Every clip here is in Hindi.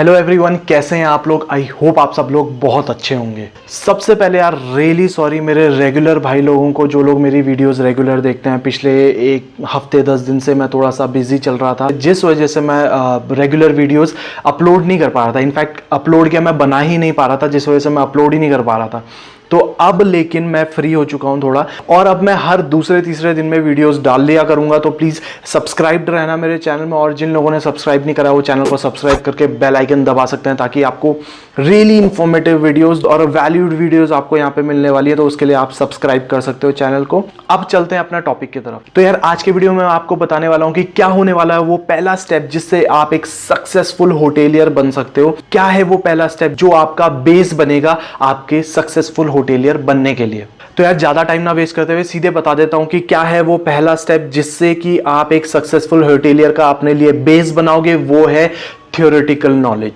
हेलो एवरीवन, कैसे हैं आप लोग। आई होप आप सब लोग बहुत अच्छे होंगे। सबसे पहले यार रियली सॉरी मेरे रेगुलर भाई लोगों को, जो लोग मेरी वीडियोस रेगुलर देखते हैं। पिछले एक हफ्ते 10 दिन से मैं थोड़ा सा बिजी चल रहा था, जिस वजह से मैं रेगुलर वीडियोस अपलोड नहीं कर पा रहा था। इनफैक्ट अपलोड क्या, मैं बना ही नहीं पा रहा था, जिस वजह से मैं अपलोड ही नहीं कर पा रहा था। तो अब लेकिन मैं फ्री हो चुका हूं थोड़ा, और अब मैं हर दूसरे तीसरे दिन में वीडियोस डाल लिया करूंगा। तो प्लीज सब्सक्राइब रहना मेरे चैनल में, और जिन लोगों ने सब्सक्राइब नहीं करा वो चैनल को सब्सक्राइब करके बेल आइकन दबा सकते हैं, ताकि आपको रियली इंफॉर्मेटिव वीडियोस और वैल्यूड वीडियोस आपको यहाँ पे मिलने वाली है। तो उसके लिए आप सब्सक्राइब कर सकते हो चैनल को। अब चलते हैं अपना टॉपिक की तरफ। तो यार आज के वीडियो में मैं आपको बताने वाला हूं कि क्या होने वाला है वो पहला स्टेप जिससे आप एक सक्सेसफुल होटेलियर बन सकते हो। क्या है वो पहला स्टेप जो आपका बेस बनेगा आपके सक्सेसफुल होटेलियर बनने के लिए। तो यार ज्यादा टाइम ना वेस्ट करते हुए सीधे बता देता हूं कि क्या है वो पहला स्टेप जिससे कि आप एक सक्सेसफुल होटेलियर का अपने लिए बेस बनाओगे। वो है थ्योरेटिकल नॉलेज।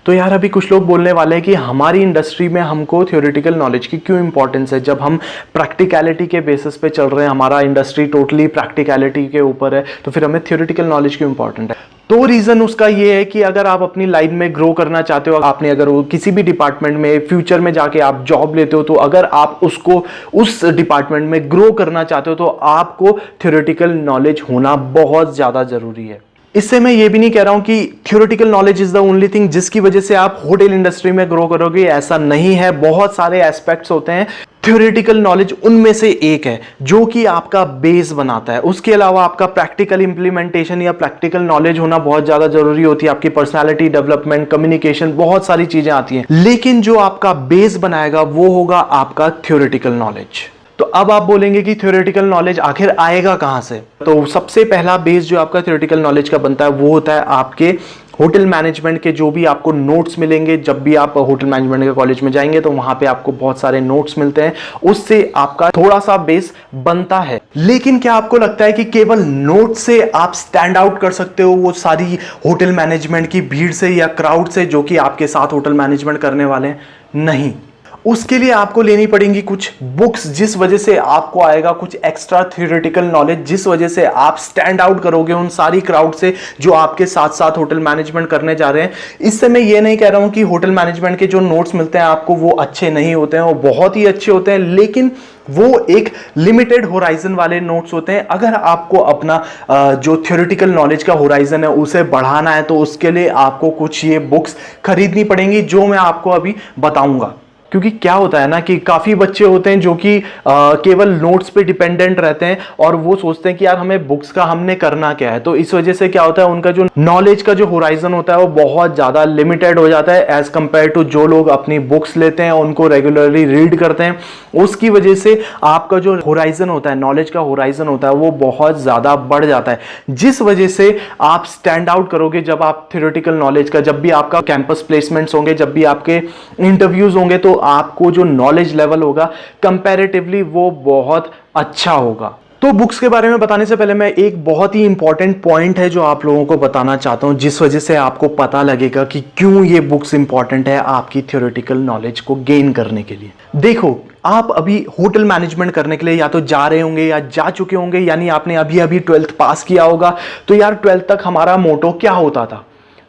तो यार अभी कुछ लोग बोलने वाले हैं कि हमारी इंडस्ट्री में हमको थ्योरेटिकल नॉलेज की क्यों इंपॉर्टेंस है, जब हम प्रैक्टिकलिटी के बेसिस पे चल रहे हैं, हमारा इंडस्ट्री टोटली प्रैक्टिकलिटी के ऊपर है, तो फिर हमें थ्योरेटिकल नॉलेज क्यों इंपॉर्टेंट है। तो रीजन उसका ये है कि अगर आप अपनी लाइन में ग्रो करना चाहते हो, आपने अगर वो किसी भी डिपार्टमेंट में फ्यूचर में जाके आप जॉब लेते हो, तो अगर आप उसको उस डिपार्टमेंट में ग्रो करना चाहते हो तो आपको थ्योरेटिकल नॉलेज होना बहुत ज्यादा जरूरी है। इससे मैं ये भी नहीं कह रहा हूं कि theoretical knowledge is the only thing जिसकी वजह से आप होटल इंडस्ट्री में ग्रो करोगे, ऐसा नहीं है। बहुत सारे एस्पेक्ट्स होते हैं, थ्योरेटिकल नॉलेज उनमें से एक है जो कि आपका बेस बनाता है। उसके अलावा आपका प्रैक्टिकल इंप्लीमेंटेशन या प्रैक्टिकल नॉलेज होना बहुत ज्यादा जरूरी होती है। आपकी पर्सनालिटी डेवलपमेंट, कम्युनिकेशन, बहुत सारी चीजें आती हैं, लेकिन जो आपका बेस बनाएगा वो होगा आपका थ्योरेटिकल नॉलेज। तो अब आप बोलेंगे कि थ्योरेटिकल नॉलेज आखिर आएगा कहां से। तो सबसे पहला बेस जो आपका थ्योरेटिकल नॉलेज का बनता है वो होता है आपके होटल मैनेजमेंट के जो भी आपको नोट्स मिलेंगे। जब भी आप होटल मैनेजमेंट के कॉलेज में जाएंगे तो वहां पे आपको बहुत सारे नोट्स मिलते हैं, उससे आपका थोड़ा सा बेस बनता है। लेकिन क्या आपको लगता है कि केवल नोट से आप स्टैंड आउट कर सकते हो वो सारी होटल मैनेजमेंट की भीड़ से या क्राउड से जो कि आपके साथ होटल मैनेजमेंट करने वाले हैं? नहीं, उसके लिए आपको लेनी पड़ेंगी कुछ बुक्स, जिस वजह से आपको आएगा कुछ एक्स्ट्रा थ्योरेटिकल नॉलेज, जिस वजह से आप स्टैंड आउट करोगे उन सारी क्राउड से जो आपके साथ साथ होटल मैनेजमेंट करने जा रहे हैं। इससे मैं ये नहीं कह रहा हूं कि होटल मैनेजमेंट के जो नोट्स मिलते हैं आपको वो अच्छे नहीं होते हैं, वो बहुत ही अच्छे होते हैं, लेकिन वो एक लिमिटेड होराइजन वाले नोट्स होते हैं। अगर आपको अपना जो थ्योरेटिकल नॉलेज का होराइजन है उसे बढ़ाना है तो उसके लिए आपको कुछ ये बुक्स खरीदनी पड़ेंगी, जो मैं आपको अभी बताऊंगा। क्योंकि क्या होता है ना कि काफी बच्चे होते हैं जो कि केवल नोट्स पे डिपेंडेंट रहते हैं, और वो सोचते हैं कि यार हमें बुक्स का हमने करना क्या है। तो इस वजह से क्या होता है, उनका जो नॉलेज का जो होराइजन होता है वो बहुत ज्यादा लिमिटेड हो जाता है एज कंपेयर टू जो लोग अपनी बुक्स लेते हैं, उनको रेगुलरली रीड करते हैं। उसकी वजह से आपका जो होराइजन होता है, नॉलेज का होराइजन होता है, वो बहुत ज्यादा बढ़ जाता है, जिस वजह से आप स्टैंड आउट करोगे जब आप थ्योरेटिकल नॉलेज का, जब भी आपका कैंपस प्लेसमेंट्स होंगे, जब भी आपके इंटरव्यूज होंगे, तो आपको जो नॉलेज लेवल होगा कंपैरेटिवली वो बहुत अच्छा होगा। तो बुक्स के बारे में बताने से पहले मैं एक बहुत ही इंपॉर्टेंट पॉइंट है जो आप लोगों को बताना चाहता हूं, जिस वजह से आपको पता लगेगा कि क्यों ये बुक्स इंपॉर्टेंट है आपकी थ्योरेटिकल नॉलेज को गेन करने के लिए। देखो, आप अभी होटल मैनेजमेंट करने के लिए या तो जा रहे होंगे या जा चुके होंगे, यानी आपने अभी अभी 12th पास किया होगा। तो यार 12th तक हमारा मोटो क्या होता था?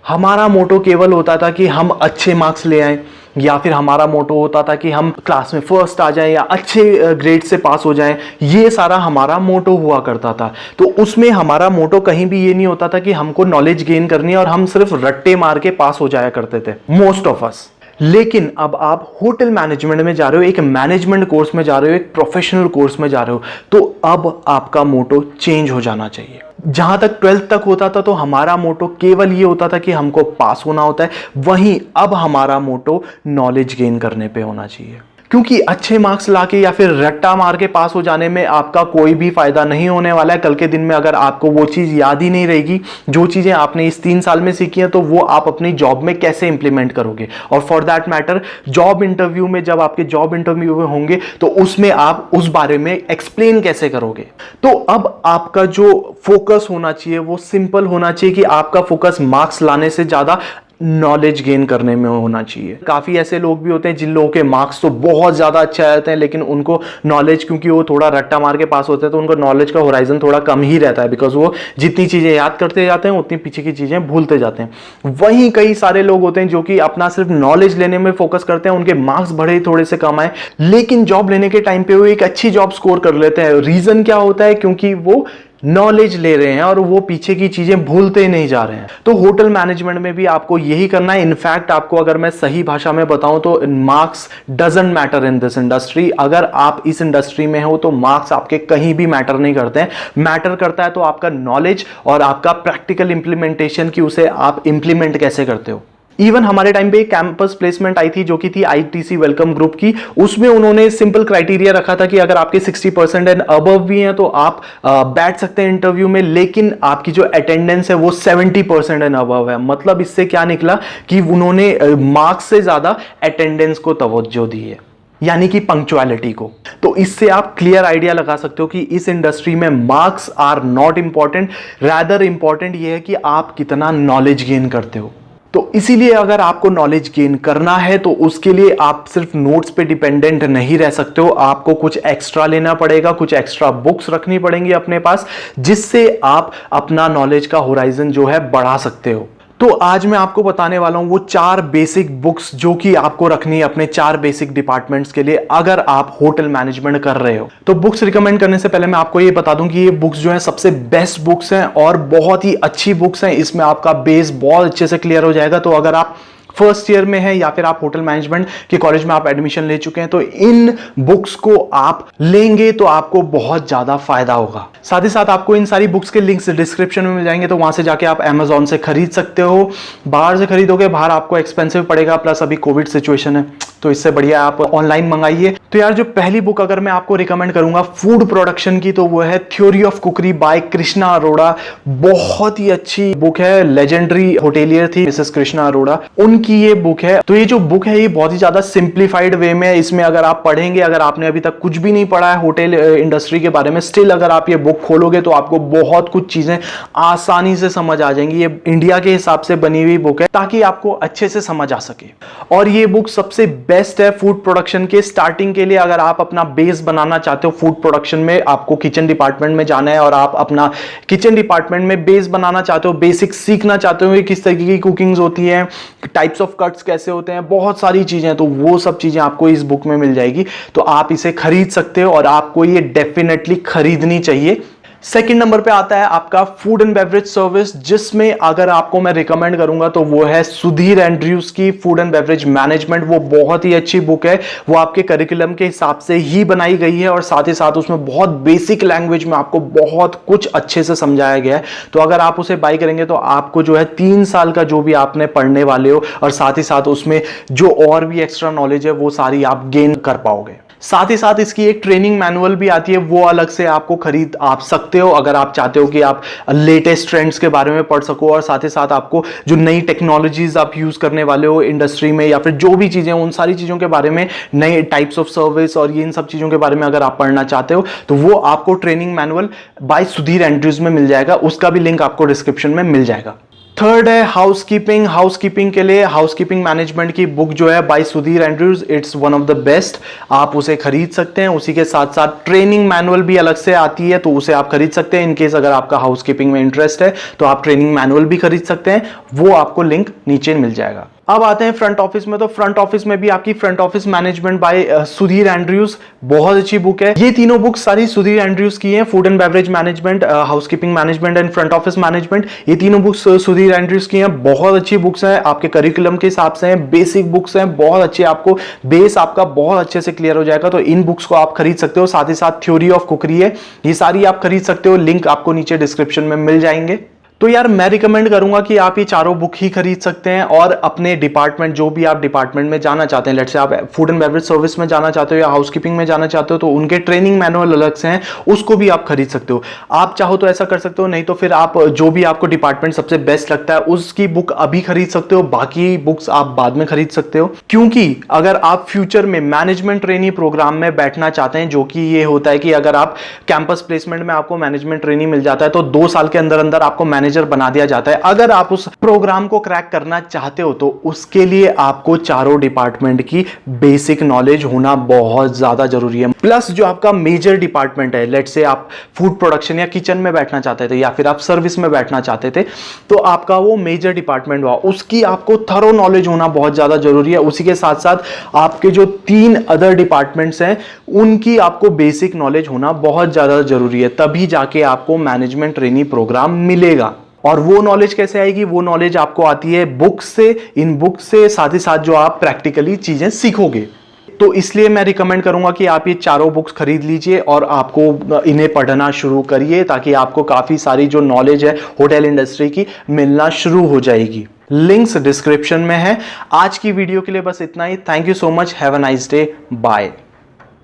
हमारा मोटो केवल होता था कि हम अच्छे मार्क्स ले आए, या फिर हमारा मोटो होता था कि हम क्लास में फर्स्ट आ जाएं या अच्छे ग्रेड से पास हो जाएं। ये सारा हमारा मोटो हुआ करता था। तो उसमें हमारा मोटो कहीं भी ये नहीं होता था कि हमको नॉलेज गेन करनी है और हम सिर्फ रट्टे मार के पास हो जाया करते थे मोस्ट ऑफ अस। लेकिन अब आप होटल मैनेजमेंट में जा रहे हो, एक मैनेजमेंट कोर्स में जा रहे हो, एक प्रोफेशनल कोर्स में जा रहे हो, तो अब आपका मोटो चेंज हो जाना चाहिए। जहां तक 12th तक होता था तो हमारा मोटो केवल ये होता था कि हमको पास होना होता है, वहीं अब हमारा मोटो नॉलेज गेन करने पे होना चाहिए। क्योंकि अच्छे मार्क्स लाके या फिर रट्टा मार के पास हो जाने में आपका कोई भी फायदा नहीं होने वाला है। कल के दिन में अगर आपको वो चीज याद ही नहीं रहेगी, जो चीजें आपने इस 3 साल में सीखी हैं, तो वो आप अपनी जॉब में कैसे इंप्लीमेंट करोगे। और for that matter job interview में, जब आपके जॉब इंटरव्यू में होंगे तो उसमें आप उस बारे में एक्सप्लेन कैसे करोगे। तो अब आपका जो फोकस होना चाहिए वो सिंपल होना चाहिए कि आपका फोकस मार्क्स लाने से ज्यादा नॉलेज गेन करने में होना चाहिए। काफ़ी ऐसे लोग भी होते हैं जिन लोगों के मार्क्स तो बहुत ज़्यादा अच्छे आते हैं, लेकिन उनको नॉलेज, क्योंकि वो थोड़ा रट्टा मार के पास होते हैं, तो उनको नॉलेज का होराइजन थोड़ा कम ही रहता है, बिकॉज वो जितनी चीज़ें याद करते जाते हैं उतनी पीछे की चीज़ें भूलते जाते हैं। वहीं कई सारे लोग होते हैं जो कि अपना सिर्फ नॉलेज लेने में फोकस करते हैं, उनके मार्क्स भले थोड़े से कम आए, लेकिन जॉब लेने के टाइम पे वो एक अच्छी जॉब स्कोर कर लेते हैं। रीज़न क्या होता है? क्योंकि वो नॉलेज ले रहे हैं और वो पीछे की चीजें भूलते नहीं जा रहे हैं। तो होटल मैनेजमेंट में भी आपको यही करना है। इनफैक्ट आपको अगर मैं सही भाषा में बताऊं तो marks doesn't matter in this industry. अगर आप इस इंडस्ट्री में हो तो मार्क्स आपके कहीं भी मैटर नहीं करते हैं। मैटर करता है तो आपका नॉलेज और आपका प्रैक्टिकल इंप्लीमेंटेशन, की उसे आप इंप्लीमेंट कैसे करते हो। इवन हमारे टाइम पे एक कैंपस प्लेसमेंट आई थी जो कि थी आईटीसी वेलकम ग्रुप की। उसमें उन्होंने सिंपल क्राइटेरिया रखा था कि अगर आपके 60% एंड अबव भी हैं तो आप बैठ सकते हैं इंटरव्यू में, लेकिन आपकी जो अटेंडेंस है वो 70% एंड अबव है। मतलब इससे क्या निकला कि उन्होंने मार्क्स से ज्यादा अटेंडेंस को तवज्जो दी है, यानी कि पंक्चुअलिटी को। तो इससे आप क्लियर आइडिया लगा सकते हो कि इस इंडस्ट्री में marks are not important, rather important ये है कि आप कितना नॉलेज गेन करते हो। तो इसीलिए अगर आपको नॉलेज गेन करना है तो उसके लिए आप सिर्फ नोट्स पे डिपेंडेंट नहीं रह सकते हो, आपको कुछ एक्स्ट्रा लेना पड़ेगा, कुछ एक्स्ट्रा बुक्स रखनी पड़ेंगी अपने पास, जिससे आप अपना नॉलेज का होराइजन जो है बढ़ा सकते हो। तो आज मैं आपको बताने वाला हूं वो 4 बेसिक बुक्स जो कि आपको रखनी है अपने 4 बेसिक डिपार्टमेंट्स के लिए अगर आप होटल मैनेजमेंट कर रहे हो। तो बुक्स रिकमेंड करने से पहले मैं आपको ये बता दूं कि ये बुक्स जो है सबसे बेस्ट बुक्स हैं और बहुत ही अच्छी बुक्स हैं। इसमें आपका बेस बहुत अच्छे से क्लियर हो जाएगा। तो अगर आप फर्स्ट ईयर में है या फिर आप होटल मैनेजमेंट के कॉलेज में आप एडमिशन ले चुके हैं तो इन बुक्स को आप लेंगे तो आपको बहुत ज्यादा फायदा होगा। साथ ही साथ आपको इन सारी बुक्स के लिंक्स डिस्क्रिप्शन में मिल जाएंगे, तो वहां से जाके आप Amazon से खरीद सकते हो। बाहर से खरीदोगे, बाहर आपको एक्सपेंसिव पड़ेगा, प्लस अभी कोविड सिचुएशन है तो इससे बढ़िया आप ऑनलाइन मंगाइए। तो यार जो पहली बुक अगर मैं आपको रिकमेंड करूंगा फूड प्रोडक्शन की तो वो है theory of cookery by Krishna Arora. बहुत ही अच्छी बुक है, लेजेंडरी होटेलियर थी मिसेस कृष्णा अरोड़ा, उनकी ये बुक है। तो ये जो बुक है ये बहुत ही ज्यादा सिंप्लीफाइड वे में है। इसमें अगर आप पढ़ेंगे, अगर आपने अभी तक कुछ भी नहीं पढ़ा है होटल इंडस्ट्री के बारे में, स्टिल अगर आप ये बुक खोलोगे तो आपको बहुत कुछ चीजें आसानी से समझ आ जाएंगी। ये इंडिया के हिसाब से बनी हुई बुक है ताकि आपको अच्छे से समझ आ सके। और ये बुक सबसे बेस्ट है फूड प्रोडक्शन के स्टार्टिंग के लिए। अगर आप अपना बेस बनाना चाहते हो फूड प्रोडक्शन में, आपको किचन डिपार्टमेंट में जाना है और आप अपना किचन डिपार्टमेंट में बेस बनाना चाहते हो, बेसिक सीखना चाहते हो कि किस तरीके की कुकिंग्स होती है, टाइप्स ऑफ कट्स कैसे होते हैं, बहुत सारी चीजें, तो वो सब चीजें आपको इस बुक में मिल जाएगी। तो आप इसे खरीद सकते हो और आपको ये डेफिनेटली खरीदनी चाहिए। सेकंड नंबर पे आता है आपका फूड एंड बेवरेज सर्विस, जिसमें अगर आपको मैं रिकमेंड करूंगा तो वो है सुधीर एंड्रयूज की फूड एंड बेवरेज मैनेजमेंट। वो बहुत ही अच्छी बुक है, वो आपके करिकुलम के हिसाब से ही बनाई गई है और साथ ही साथ उसमें बहुत बेसिक लैंग्वेज में आपको बहुत कुछ अच्छे से समझाया गया है। तो अगर आप उसे बाई करेंगे तो आपको जो है 3 साल का जो भी आपने पढ़ने वाले हो और साथ ही साथ उसमें जो और भी एक्स्ट्रा नॉलेज है वो सारी आप गेन कर पाओगे। साथ ही साथ इसकी एक ट्रेनिंग मैनुअल भी आती है, वो अलग से आपको खरीद आप सकते हो अगर आप चाहते हो कि आप लेटेस्ट ट्रेंड्स के बारे में पढ़ सको और साथ ही साथ आपको जो नई टेक्नोलॉजीज आप यूज करने वाले हो इंडस्ट्री में या फिर जो भी चीजें उन सारी चीजों के बारे में, नए टाइप्स ऑफ सर्विस और ये इन सब चीजों के बारे में अगर आप पढ़ना चाहते हो तो वो आपको training manual by Sudhir Andrews में मिल जाएगा। उसका भी लिंक आपको डिस्क्रिप्शन में मिल जाएगा। थर्ड है हाउसकीपिंग। हाउसकीपिंग के लिए हाउसकीपिंग मैनेजमेंट की बुक जो है by Sudhir Andrews, it's one of the best. आप उसे खरीद सकते हैं। उसी के साथ साथ ट्रेनिंग मैनुअल भी अलग से आती है तो उसे आप खरीद सकते हैं। इनकेस अगर आपका हाउसकीपिंग में इंटरेस्ट है तो आप ट्रेनिंग मैनुअल भी खरीद सकते हैं, वो आपको लिंक नीचे मिल जाएगा। अब आते हैं फ्रंट ऑफिस में। तो फ्रंट ऑफिस में भी आपकी front office management by Sudhir Andrews, बहुत अच्छी बुक है। ये तीनों बुक्स सारी सुधीर एंड्रयूज की हैं, food and beverage management, housekeeping management and front office management. ये तीनों बुक्स सुधीर एंड्रयूज की हैं, बहुत अच्छी बुक्स हैं, आपके करिकुलम के हिसाब से हैं, बेसिक बुक्स हैं, बहुत अच्छे, आपको बेस आपका बहुत अच्छे से क्लियर हो जाएगा। तो इन बुक्स को आप खरीद सकते हो। साथ ही साथ थ्योरी ऑफ कुकरी है, ये सारी आप खरीद सकते हो, लिंक आपको नीचे डिस्क्रिप्शन में मिल जाएंगे। तो यार मैं रिकमेंड करूंगा कि आप ये चारों बुक ही खरीद सकते हैं और अपने डिपार्टमेंट, जो भी आप डिपार्टमेंट में जाना चाहते हैं, लेट्स से आप फूड एंड बेवरेज सर्विस में जाना चाहते हो या हाउसकीपिंग में जाना चाहते हो तो उनके ट्रेनिंग मैनुअल अलग से हैं, उसको भी आप खरीद सकते हो। आप चाहो तो ऐसा कर सकते हो, नहीं तो फिर आप जो भी आपको डिपार्टमेंट सबसे बेस्ट लगता है उसकी बुक अभी खरीद सकते हो, बाकी बुक्स आप बाद में खरीद सकते हो। क्योंकि अगर आप फ्यूचर में मैनेजमेंट ट्रेनी प्रोग्राम में बैठना चाहते हैं, जो कि ये होता है कि अगर आप कैंपस प्लेसमेंट में आपको मैनेजमेंट ट्रेनी मिल जाता है तो 2 साल के अंदर अंदर आपको मैनेजमेंट मैनेजर बना दिया जाता है। अगर आप उस प्रोग्राम को क्रैक करना चाहते हो तो उसके लिए आपको चारों डिपार्टमेंट की बेसिक नॉलेज होना बहुत ज्यादा जरूरी है। प्लस जो आपका मेजर डिपार्टमेंट है, लेट्स से आप फूड प्रोडक्शन या किचन में बैठना चाहते थे या फिर आप सर्विस में बैठना चाहते थे, तो आपका वो मेजर डिपार्टमेंट हुआ, उसकी आपको थरो नॉलेज होना बहुत ज्यादा जरूरी है। उसी के साथ साथ आपके जो 3 अदर डिपार्टमेंट्स हैं उनकी आपको बेसिक नॉलेज होना बहुत ज्यादा जरूरी है, तभी जाके आपको मैनेजमेंट ट्रेनी प्रोग्राम मिलेगा। और वो नॉलेज कैसे आएगी? वो नॉलेज आपको आती है बुक्स से, इन बुक्स से, साथ ही साथ जो आप प्रैक्टिकली चीजें सीखोगे। तो इसलिए मैं रिकमेंड करूंगा कि आप ये चारों बुक्स खरीद लीजिए और आपको इन्हें पढ़ना शुरू करिए, ताकि आपको काफी सारी जो नॉलेज है होटल इंडस्ट्री की मिलना शुरू हो जाएगी। लिंक्स डिस्क्रिप्शन में है। आज की वीडियो के लिए बस इतना ही। Thank you so much. Have a nice day. Bye.